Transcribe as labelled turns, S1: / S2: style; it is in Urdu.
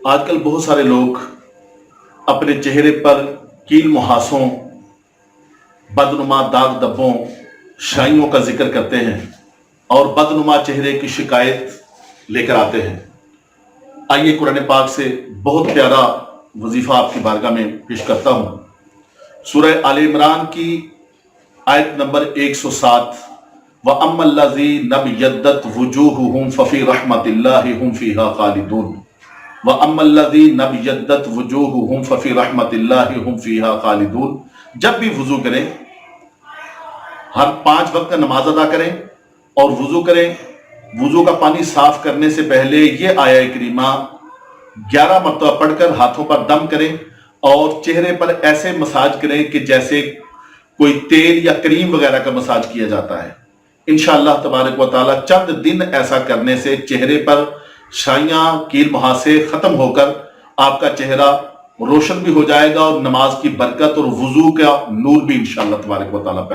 S1: آج کل بہت سارے لوگ اپنے چہرے پر کیل محاسوں، بدنما داغ دبوں، شائیوں کا ذکر کرتے ہیں اور بدنما چہرے کی شکایت لے کر آتے ہیں۔ آئیے قرآن پاک سے بہت پیارا وظیفہ آپ کی بارگاہ میں پیش کرتا ہوں۔ سورہ آل عمران کی آیت نمبر 107 وَأَمَّا الَّذِينَ ابْيَضَّتْ وُجُوهُهُمْ فَفِي رَحْمَةِ اللَّهِ هُمْ فِيهَا خَالِدُونَ وَأَمَّا الَّذِينَ ابْيَضَّتْ وُجُوهُهُمْ فَفِي رَحْمَةِ اللَّهِ هُمْ فِيهَا خَالِدُونَ۔ جب بھی وضو کریں، ہر 5 وقت کا نماز ادا کریں اور وضو کریں، وضو کا پانی صاف کرنے سے پہلے یہ آیہ کریمہ 11 مرتبہ پڑھ کر ہاتھوں پر دم کریں اور چہرے پر ایسے مساج کریں کہ جیسے کوئی تیل یا کریم وغیرہ کا مساج کیا جاتا ہے۔ انشاءاللہ تبارک و تعالی چند دن ایسا کرنے سے چہرے پر شائیاں، کیل محاسے ختم ہو کر آپ کا چہرہ روشن بھی ہو جائے گا اور نماز کی برکت اور وضو کا نور بھی انشاءاللہ تبارک و تعالی